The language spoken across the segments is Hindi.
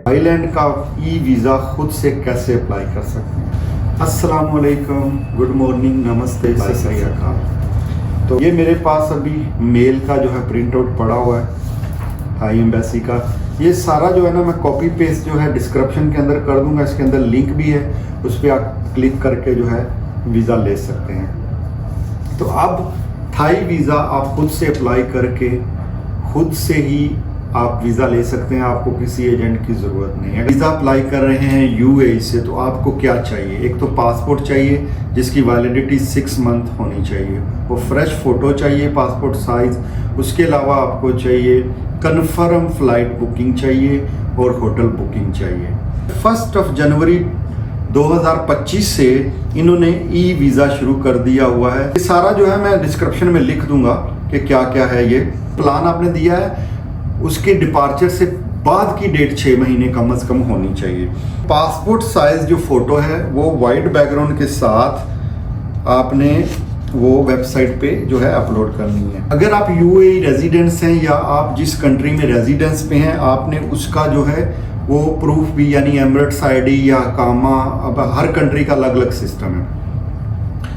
थाईलैंड का ई वीज़ा खुद से कैसे अप्लाई कर सकते हैं। अस्सलाम वालेकुम, गुड मॉर्निंग, नमस्ते, सत श्री अकाल। तो ये मेरे पास अभी मेल का जो है प्रिंट आउट पड़ा हुआ है थाई एम्बेसी का। ये सारा जो है ना मैं कॉपी पेस्ट जो है डिस्क्रिप्शन के अंदर कर दूंगा। इसके अंदर लिंक भी है, उस पर आप क्लिक करके जो है वीज़ा ले सकते हैं। तो अब थाई वीज़ा आप खुद से अप्लाई करके खुद से ही आप वीज़ा ले सकते हैं। आपको किसी एजेंट की ज़रूरत नहीं है। वीज़ा अप्लाई कर रहे हैं यूएई से, तो आपको क्या चाहिए? एक तो पासपोर्ट चाहिए जिसकी वैलिडिटी 6 मंथ होनी चाहिए, वो फ्रेश फ़ोटो चाहिए पासपोर्ट साइज़। उसके अलावा आपको चाहिए कन्फर्म फ़्लाइट बुकिंग चाहिए और होटल बुकिंग चाहिए। 1 जनवरी 2025 से इन्होंने ई वीज़ा शुरू कर दिया हुआ है। ये सारा जो है मैं डिस्क्रिप्शन में लिख दूंगा कि क्या क्या है। ये प्लान आपने दिया है, उसके डिपार्चर से बाद की डेट 6 महीने कम से कम होनी चाहिए। पासपोर्ट साइज जो फोटो है वो वाइट बैकग्राउंड के साथ आपने वो वेबसाइट पे जो है अपलोड करनी है। अगर आप यूएई रेजिडेंट्स हैं या आप जिस कंट्री में रेजिडेंस पे हैं, आपने उसका जो है वो प्रूफ भी, यानी एमिरेट्स आईडी या कामा, अब हर कंट्री का अलग अलग सिस्टम है।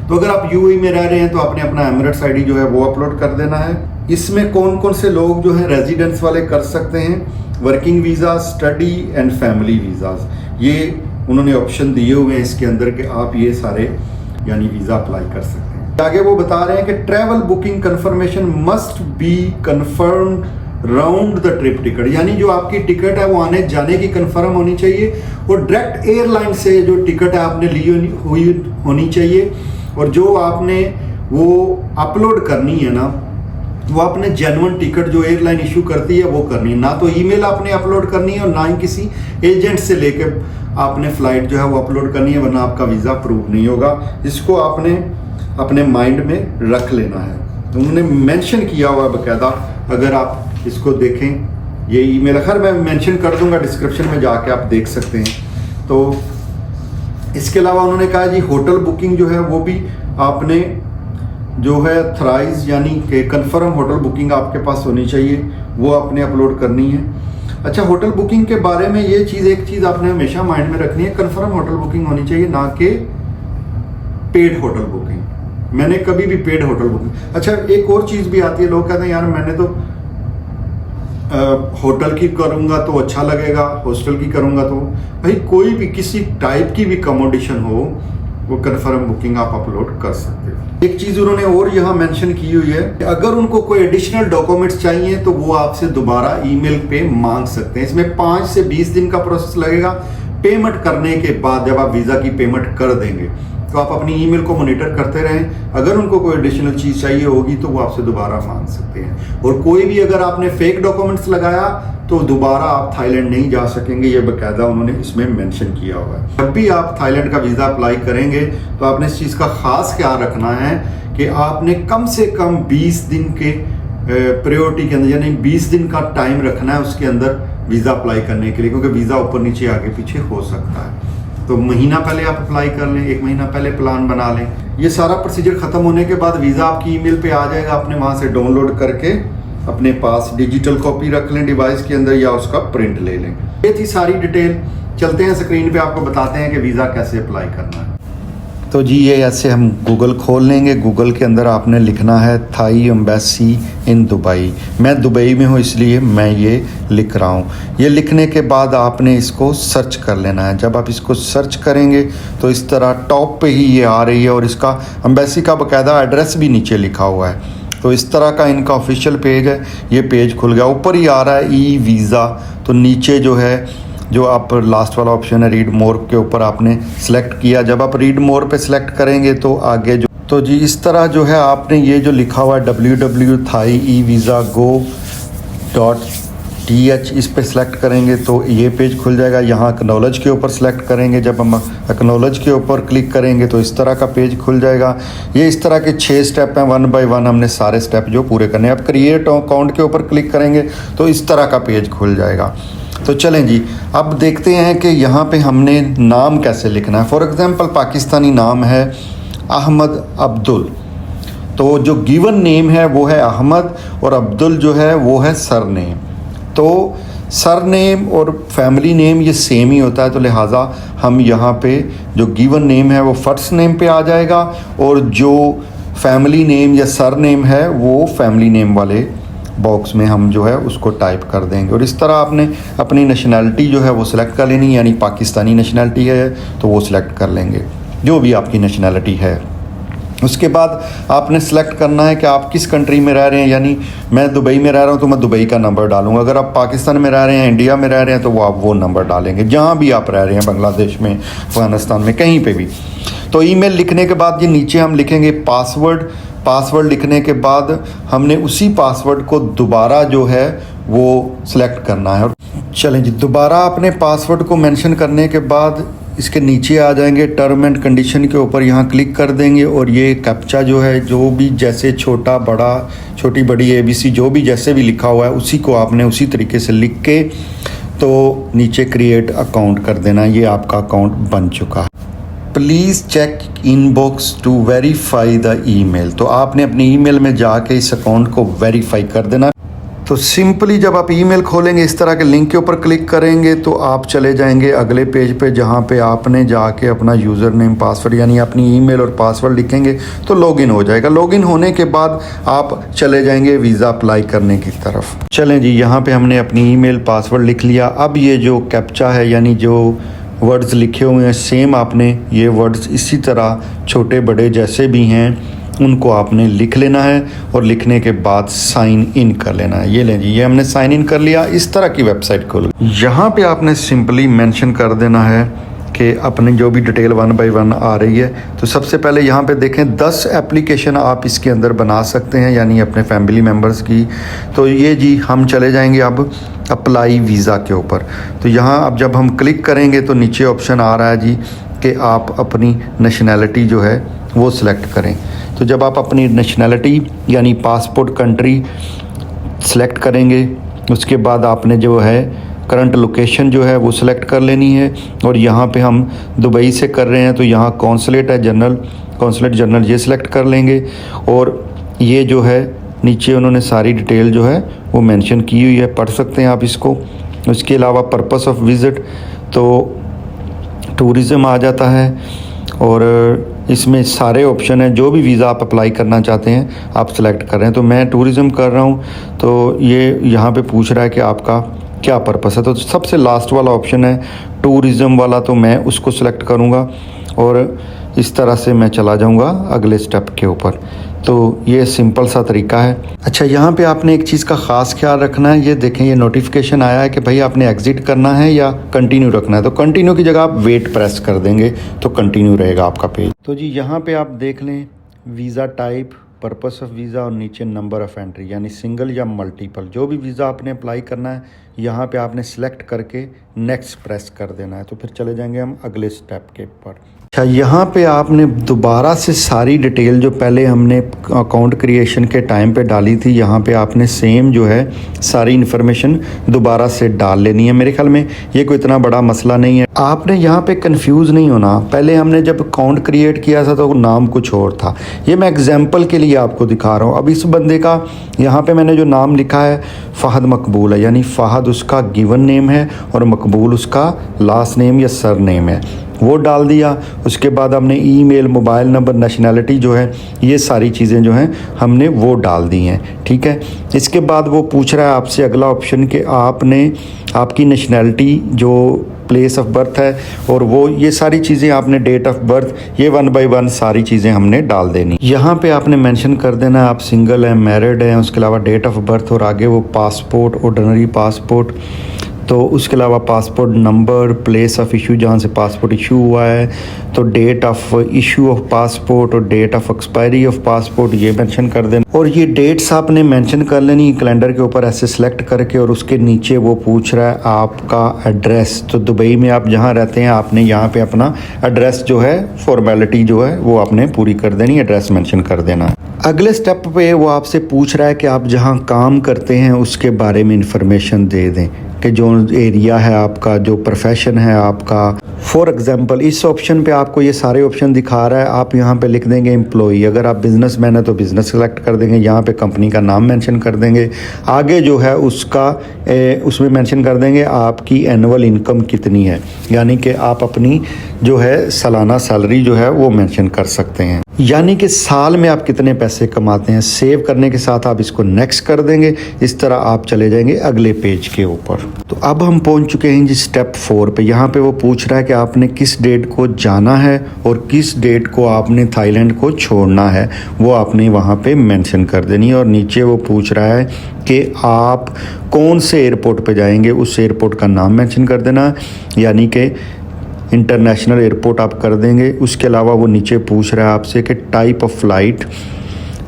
तो अगर आप यूएई में रह रहे हैं तो आपने अपना एमिरेट्स आईडी जो है वो अपलोड कर देना है। इसमें कौन कौन से लोग जो है रेजिडेंस वाले कर सकते हैं? Working visa, study and family visas, ये उन्होंने ऑप्शन दिए हुए हैं इसके अंदर कि आप ये सारे यानी वीज़ा अप्लाई कर सकते हैं। आगे वो बता रहे हैं कि travel booking confirmation must be confirmed round the trip ticket, यानी जो आपकी टिकट है वो आने जाने की कंफर्म होनी चाहिए और डायरेक्ट एयरलाइन से जो टिकट है आपने ली हुई होनी चाहिए। और जो आपने वो अपलोड करनी है ना, वो आपने जेन्युइन टिकट जो एयरलाइन इशू करती है वो करनी है। ना तो ईमेल आपने अपलोड करनी है और ना ही किसी एजेंट से लेके आपने फ़्लाइट जो है वो अपलोड करनी है, वरना आपका वीज़ा अप्रूव नहीं होगा। इसको आपने अपने माइंड में रख लेना है। तो उन्होंने मेंशन किया हुआ बकायदा, अगर आप इसको देखें ये ईमेल, खैर मैं मेंशन कर दूंगा डिस्क्रिप्शन में, जाके आप देख सकते हैं। तो इसके अलावा उन्होंने कहा जी होटल बुकिंग जो है वो भी आपने जो है थराइज यानी कि कन्फर्म होटल बुकिंग आपके पास होनी चाहिए, वो आपने अपलोड करनी है। अच्छा, होटल बुकिंग के बारे में ये चीज़, एक चीज़ आपने हमेशा माइंड में रखनी है, कन्फर्म होटल बुकिंग होनी चाहिए, ना कि पेड होटल बुकिंग। मैंने कभी भी पेड होटल बुकिंग। अच्छा, एक और चीज़ भी आती है, लोग कहते हैं यार मैंने तो होटल की करूँगा तो अच्छा लगेगा, हॉस्टल की करूँगा तो। भाई कोई भी किसी टाइप की भी कमोडिशन हो, वो कन्फर्म बुकिंग आप अपलोड कर सकते हो। एक चीज़ उन्होंने और यहाँ मेंशन की हुई है कि अगर उनको कोई एडिशनल डॉक्यूमेंट्स चाहिए तो वो आपसे दोबारा ईमेल पे मांग सकते हैं। इसमें 5 से 20 दिन का प्रोसेस लगेगा। पेमेंट करने के बाद जब आप वीज़ा की पेमेंट कर देंगे तो आप अपनी ईमेल को मॉनिटर करते रहें। अगर उनको कोई एडिशनल चीज़ चाहिए होगी तो वो आपसे दोबारा मांग सकते हैं। और कोई भी अगर आपने फेक डॉक्यूमेंट्स लगाया तो दोबारा आप थाईलैंड नहीं जा सकेंगे, ये बाकायदा उन्होंने इसमें मेंशन किया हुआ है। जब भी आप थाईलैंड का वीज़ा अप्लाई करेंगे तो आपने इस चीज़ का ख़ास ख्याल रखना है कि आपने कम से कम 20 दिन के प्रायोरिटी के अंदर, यानी 20 दिन का टाइम रखना है उसके अंदर वीज़ा अप्लाई करने के लिए, क्योंकि वीज़ा ऊपर नीचे आगे पीछे हो सकता है। तो महीना पहले आप अप्लाई कर लें, 1 महीना पहले प्लान बना लें। ये सारा प्रोसीजर ख़त्म होने के बाद वीज़ा आपकी ईमेल पे आ जाएगा। आपने वहाँ से डाउनलोड करके अपने पास डिजिटल कॉपी रख लें डिवाइस के अंदर, या उसका प्रिंट ले लें। ये थी सारी डिटेल। चलते हैं स्क्रीन पे, आपको बताते हैं कि वीज़ा कैसे अप्लाई करना है। तो जी ये ऐसे हम गूगल खोल लेंगे। गूगल के अंदर आपने लिखना है थाई एम्बेसी इन दुबई। मैं दुबई में हूँ इसलिए मैं ये लिख रहा हूँ। ये लिखने के बाद आपने इसको सर्च कर लेना है। जब आप इसको सर्च करेंगे तो इस तरह टॉप पे ही ये आ रही है और इसका एम्बेसी का बाकायदा एड्रेस भी नीचे लिखा हुआ है। तो इस तरह का इनका ऑफिशियल पेज है। ये पेज खुल गया, ऊपर ही आ रहा है ई वीज़ा। तो नीचे जो है, जो आप लास्ट वाला ऑप्शन है रीड मोर के ऊपर आपने सेलेक्ट किया। जब आप रीड मोर पे सेलेक्ट करेंगे तो आगे जो, तो जी इस तरह जो है आपने ये जो लिखा हुआ है www.thaievisa.go.th, इस पे सेलेक्ट करेंगे तो ये पेज खुल जाएगा। यहाँ एक्नॉलेज के ऊपर सेलेक्ट करेंगे। जब हम एक्नॉलेज के ऊपर क्लिक करेंगे तो इस तरह का पेज खुल जाएगा। ये इस तरह के 6 स्टेप हैं, 1 बाय 1 हमने सारे स्टेप जो पूरे करने हैं। अब क्रिएट अकाउंट के ऊपर क्लिक करेंगे तो इस तरह का पेज खुल जाएगा। तो चलें जी, अब देखते हैं कि यहाँ पे हमने नाम कैसे लिखना है। फॉर एग्ज़ाम्पल पाकिस्तानी नाम है अहमद अब्दुल, तो जो गिवन नेम है वो है अहमद और अब्दुल जो है वो है सर नेम। तो सर नेम और फैमिली नेम ये सेम ही होता है, तो लिहाजा हम यहाँ पे जो गिवन नेम है वो फर्स्ट नेम पे आ जाएगा और जो फैमिली नेम या सर नेम है वो फैमिली नेम वाले बॉक्स में हम जो है उसको टाइप कर देंगे। और इस तरह आपने अपनी नेशनैलिटी जो है वो सिलेक्ट कर लेनी, यानी पाकिस्तानी नेशनैलिटी है तो वो सिलेक्ट कर लेंगे जो भी आपकी नेशनैलिटी है। उसके बाद आपने सेलेक्ट करना है कि आप किस कंट्री में रह रहे हैं, यानी मैं दुबई में रह रहा हूँ तो मैं दुबई का नंबर डालूंगा। अगर आप पाकिस्तान में रह रहे हैं, इंडिया में रह रहे हैं, तो वो आप वो नंबर डालेंगे जहाँ भी आप रह रहे हैं, बांग्लादेश में, अफ़गानिस्तान में, कहीं पे भी। तो ईमेल लिखने के बाद ये नीचे हम लिखेंगे पासवर्ड लिखने के बाद हमने उसी पासवर्ड को दोबारा जो है वो सिलेक्ट करना है। चलें जी, दोबारा अपने पासवर्ड को मेंशन करने के बाद इसके नीचे आ जाएंगे, टर्म एंड कंडीशन के ऊपर यहाँ क्लिक कर देंगे और ये कैप्चा जो है, जो भी जैसे छोटा बड़ा, छोटी बड़ी ABC जो भी जैसे भी लिखा हुआ है उसी को आपने उसी तरीके से लिख के तो नीचे क्रिएट अकाउंट कर देना। ये आपका अकाउंट बन चुका है। Please check inbox to verify the email. तो आपने अपनी ईमेल में जाके इस अकाउंट को वेरीफाई कर देना। तो सिंपली जब आप ईमेल खोलेंगे, इस तरह के लिंक के ऊपर क्लिक करेंगे तो आप चले जाएंगे अगले पेज पे, जहाँ पे आपने जाके अपना यूज़र नेम पासवर्ड यानी अपनी ईमेल और पासवर्ड लिखेंगे तो लॉगिन हो जाएगा। लॉगिन होने के बाद आप चले जाएंगे वीज़ा अप्लाई करने की तरफ। चलें जी, यहाँ पे हमने अपनी ईमेल पासवर्ड लिख लिया। अब ये जो कैप्चा है यानी जो वर्ड्स लिखे हुए हैं सेम आपने ये वर्ड्स इसी तरह छोटे बड़े जैसे भी हैं उनको आपने लिख लेना है और लिखने के बाद साइन इन कर लेना है। ये लें जी, ये हमने साइन इन कर लिया। इस तरह की वेबसाइट खोलो। यहाँ पे आपने सिंपली मेंशन कर देना है कि अपनी जो भी डिटेल 1 बाय 1 आ रही है। तो सबसे पहले यहाँ पे देखें 10 एप्लीकेशन आप इसके अंदर बना सकते हैं, यानी अपने फैमिली मेम्बर्स की। तो ये जी हम चले जाएंगे अब अप्लाई वीज़ा के ऊपर। तो यहाँ अब जब हम क्लिक करेंगे तो नीचे ऑप्शन आ रहा है जी कि आप अपनी नेशनैलिटी जो है वो सिलेक्ट करें। तो जब आप अपनी नेशनैलिटी यानी पासपोर्ट कंट्री सेलेक्ट करेंगे, उसके बाद आपने जो है करंट लोकेशन जो है वो सिलेक्ट कर लेनी है। और यहाँ पे हम दुबई से कर रहे हैं तो यहाँ कौंसलेट जनरल ये सिलेक्ट कर लेंगे। और ये जो है नीचे उन्होंने सारी डिटेल जो है वो मेंशन की हुई है, पढ़ सकते हैं आप इसको। उसके अलावा पर्पस ऑफ विज़िट तो टूरिज़म आ जाता है और इसमें सारे ऑप्शन हैं, जो भी वीज़ा आप अप्लाई करना चाहते हैं आप सेलेक्ट कर रहे हैं। तो मैं टूरिज़म कर रहा हूँ तो ये यहाँ पे पूछ रहा है कि आपका क्या पर्पस है। तो सबसे लास्ट वाला ऑप्शन है टूरिज़म वाला, तो मैं उसको सिलेक्ट करूँगा और इस तरह से मैं चला जाऊँगा अगले स्टेप के ऊपर। तो ये सिंपल सा तरीका है। अच्छा, यहाँ पे आपने एक चीज़ का ख़ास ख्याल रखना है। ये देखें, ये नोटिफिकेशन आया है कि भाई आपने एग्ज़िट करना है या कंटिन्यू रखना है। तो कंटिन्यू की जगह आप वेट प्रेस कर देंगे तो कंटिन्यू रहेगा आपका पेज। तो जी यहाँ पे आप देख लें visa type, purpose of visa और नीचे नंबर ऑफ़ एंट्री यानी सिंगल या मल्टीपल, जो भी वीज़ा आपने अप्लाई करना है यहाँ पे आपने सेलेक्ट करके नेक्स्ट प्रेस कर देना है। तो फिर चले जाएंगे हम अगले स्टेप के ऊपर। अच्छा, यहाँ पे आपने दोबारा से सारी डिटेल जो पहले हमने अकाउंट क्रिएशन के टाइम पे डाली थी, यहाँ पे आपने सेम जो है सारी इन्फॉर्मेशन दोबारा से डाल लेनी है। मेरे ख्याल में ये कोई इतना बड़ा मसला नहीं है। आपने यहाँ पे कंफ्यूज नहीं होना। पहले हमने जब अकाउंट क्रिएट किया था तो नाम कुछ और था। ये मैं एग्जाम्पल के लिए आपको दिखा रहा हूँ। अब इस बंदे का यहाँ पे मैंने जो नाम लिखा है फ़हद मकबूल है, यानी फ़हद उसका गिवन नेम है और मकबूल उसका लास्ट नेम या सर नेम है, वो डाल दिया। उसके बाद हमने ईमेल, मोबाइल नंबर, नेशनैलिटी जो है ये सारी चीज़ें जो हैं हमने वो डाल दी हैं। ठीक है, इसके बाद वो पूछ रहा है आपसे अगला ऑप्शन कि आपने आपकी नेशनैलिटी जो प्लेस ऑफ बर्थ है और वो ये सारी चीज़ें आपने डेट ऑफ बर्थ, ये 1 बाय 1 सारी चीज़ें हमने डाल देनी। यहाँ पे आपने मेंशन कर देना है आप सिंगल हैं, मैरिड हैं, उसके अलावा डेट ऑफ बर्थ और आगे वो पासपोर्ट, ऑर्डिनरी पासपोर्ट, तो उसके अलावा passport number, place of issue जहाँ से पासपोर्ट इशू हुआ है, तो date of issue of passport और date of expiry of passport ये मेंशन कर देना। और ये डेट्स आपने मेंशन कर लेनी कैलेंडर के ऊपर ऐसे सिलेक्ट करके। और उसके नीचे वो पूछ रहा है आपका एड्रेस। तो दुबई में आप जहाँ रहते हैं आपने यहाँ पे अपना एड्रेस जो है, फॉर्मेलिटी जो है वो आपने पूरी कर देनी, एड्रेस मेंशन कर देना। अगले स्टेप पे वो आपसे पूछ रहा है कि आप जहाँ काम करते हैं उसके बारे में इंफॉर्मेशन दे दें। कि जो एरिया है आपका, जो प्रोफेशन है आपका। फॉर एग्जांपल इस ऑप्शन पे आपको ये सारे ऑप्शन दिखा रहा है। आप यहाँ पे लिख देंगे एम्प्लॉई। अगर आप बिजनेसमैन है तो बिजनेस सेलेक्ट कर देंगे, यहाँ पे कंपनी का नाम मेंशन कर देंगे। आगे जो है उसका उसमें मेंशन कर देंगे आपकी एनुअल इनकम कितनी है, यानी कि आप अपनी जो है सालाना सैलरी जो है वो मेंशन कर सकते हैं, यानी कि साल में आप कितने पैसे कमाते हैं। सेव करने के साथ आप इसको नेक्स्ट कर देंगे। इस तरह आप चले जाएंगे अगले पेज के ऊपर। तो अब हम पहुंच चुके हैं जी स्टेप 4 पे। यहाँ पे वो पूछ रहा है कि आपने किस डेट को जाना है और किस डेट को आपने थाईलैंड को छोड़ना है, वो आपने वहाँ पे मेंशन कर देनी है। और नीचे वो पूछ रहा है कि आप कौन से एयरपोर्ट पे जाएंगे, उस एयरपोर्ट का नाम मेंशन कर देना, यानी कि इंटरनेशनल एयरपोर्ट आप कर देंगे। उसके अलावा वो नीचे पूछ रहा है आपसे कि टाइप ऑफ फ़्लाइट,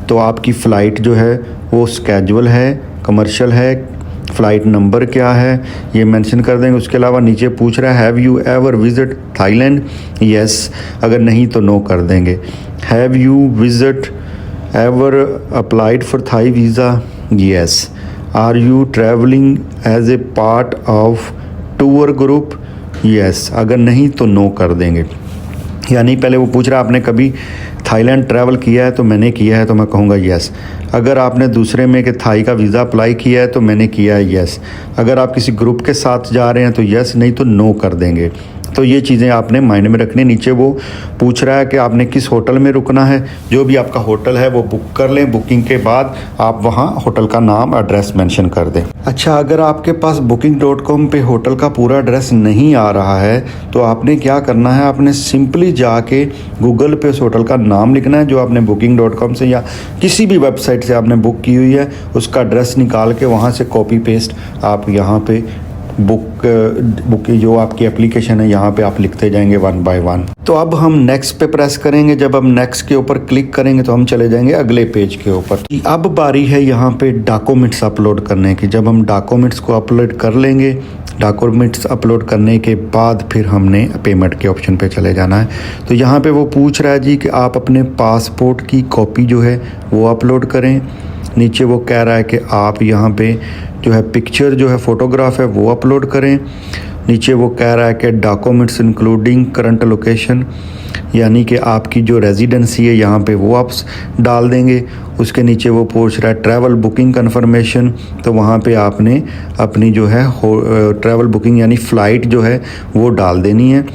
तो आपकी फ़्लाइट जो है वो स्केजुअल है, कमर्शियल है, फ़्लाइट नंबर क्या है, ये मेंशन कर देंगे। उसके अलावा नीचे पूछ रहा है have you ever visit Thailand, yes, अगर नहीं तो नो कर देंगे। Have you visit ever applied for Thai visa, yes. Are you travelling as a part of tour group, yes, अगर नहीं तो नो कर देंगे। यानी पहले वो पूछ रहा है आपने कभी थाईलैंड ट्रैवल किया है, तो मैंने किया है, तो मैं कहूँगा यस। अगर आपने दूसरे में कि थाई का वीज़ा अप्लाई किया है, तो मैंने किया है, यस। अगर आप किसी ग्रुप के साथ जा रहे हैं तो यस, नहीं तो नो कर देंगे। तो ये चीज़ें आपने माइंड में रखनी। नीचे वो पूछ रहा है कि आपने किस होटल में रुकना है। जो भी आपका होटल है वो बुक कर लें। बुकिंग के बाद आप वहाँ होटल का नाम, एड्रेस मेंशन कर दें। अच्छा, अगर आपके पास booking.com पे होटल का पूरा एड्रेस नहीं आ रहा है तो आपने क्या करना है, आपने सिंपली जाके गूगल पे उस होटल का नाम लिखना है जो आपने booking.com से या किसी भी वेबसाइट से आपने बुक की हुई है, उसका एड्रेस निकाल के वहाँ से कॉपी पेस्ट आप यहाँ पे बुक जो आपकी एप्लीकेशन है यहाँ पे आप लिखते जाएंगे 1 बाय 1। तो अब हम नेक्स्ट पे प्रेस करेंगे। जब हम नेक्स्ट के ऊपर क्लिक करेंगे तो हम चले जाएंगे अगले पेज के ऊपर। अब बारी है यहाँ पे डॉक्यूमेंट्स अपलोड करने की। जब हम डॉक्यूमेंट्स को अपलोड कर लेंगे, डॉक्यूमेंट्स अपलोड करने के बाद फिर हमने पेमेंट के ऑप्शन पे चले जाना है। तो यहाँ पे वो पूछ रहा है जी कि आप अपने पासपोर्ट की कॉपी जो है वो अपलोड करें। नीचे वो कह रहा है कि आप यहाँ पे जो है पिक्चर जो है फ़ोटोग्राफ है वो अपलोड करें। नीचे वो कह रहा है कि डॉक्यूमेंट्स इंक्लूडिंग करंट लोकेशन, यानी कि आपकी जो रेजिडेंसी है यहाँ पे वो आप डाल देंगे। उसके नीचे वो पूछ रहा है ट्रैवल बुकिंग कन्फर्मेशन, तो वहाँ पे आपने अपनी जो है ट्रैवल बुकिंग यानी फ़्लाइट जो है वो डाल देनी है।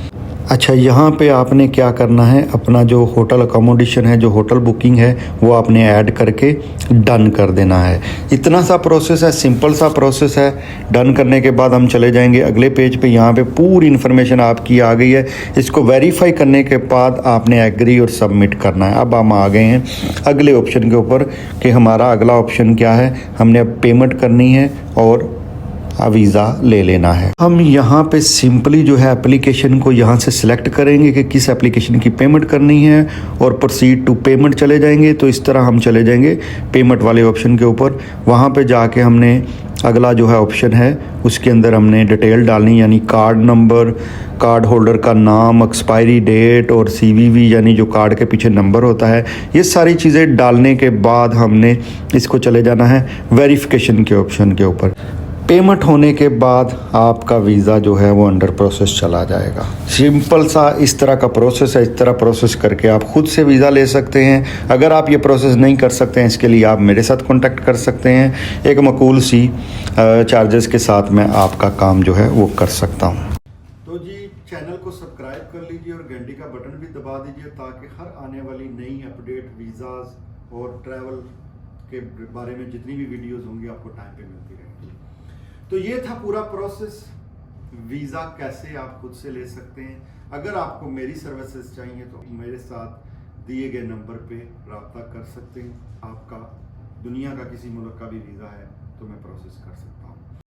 अच्छा, यहाँ पे आपने क्या करना है, अपना जो होटल अकोमोडेशन है, जो होटल बुकिंग है वो आपने ऐड करके डन कर देना है। इतना सा प्रोसेस है, सिंपल सा प्रोसेस है। डन करने के बाद हम चले जाएंगे अगले पेज पे। यहाँ पे पूरी इन्फॉर्मेशन आपकी आ गई है। इसको वेरीफाई करने के बाद आपने एग्री और सबमिट करना है। अब हम आ गए हैं अगले ऑप्शन के ऊपर कि हमारा अगला ऑप्शन क्या है। हमने अब पेमेंट करनी है और वीज़ा ले लेना है। हम यहाँ पे सिंपली जो है एप्लीकेशन को यहाँ से सिलेक्ट करेंगे कि किस एप्लीकेशन की पेमेंट करनी है और प्रोसीड टू पेमेंट चले जाएंगे। तो इस तरह हम चले जाएंगे पेमेंट वाले ऑप्शन के ऊपर। वहाँ पे जाके हमने अगला जो है ऑप्शन है उसके अंदर हमने डिटेल डालनी, यानी कार्ड नंबर, कार्ड होल्डर का नाम, एक्सपायरी डेट और CVV यानी जो कार्ड के पीछे नंबर होता है। ये सारी चीज़ें डालने के बाद हमने इसको चले जाना है वेरिफिकेशन के ऑप्शन के ऊपर। पेमेंट होने के बाद आपका वीज़ा जो है वो अंडर प्रोसेस चला जाएगा। सिंपल सा इस तरह का प्रोसेस है। इस तरह प्रोसेस करके आप खुद से वीज़ा ले सकते हैं। अगर आप ये प्रोसेस नहीं कर सकते हैं, इसके लिए आप मेरे साथ कांटेक्ट कर सकते हैं। एक माकूल सी चार्जेस के साथ मैं आपका काम जो है वो कर सकता हूँ। तो जी, चैनल को सब्सक्राइब कर लीजिए और घंटी का बटन भी दबा दीजिए ताकि हर आने वाली नई अपडेट वीज़ाज़ और ट्रैवल के बारे में जितनी भी वीडियोज़ होंगी आपको टाइम पे मिलती रहेंगी। तो ये था पूरा प्रोसेस, वीज़ा कैसे आप खुद से ले सकते हैं। अगर आपको मेरी सर्विसेज चाहिए तो मेरे साथ दिए गए नंबर पे रब्ता कर सकते हैं। आपका दुनिया का किसी मुल्क का भी वीज़ा है तो मैं प्रोसेस कर सकता हूँ।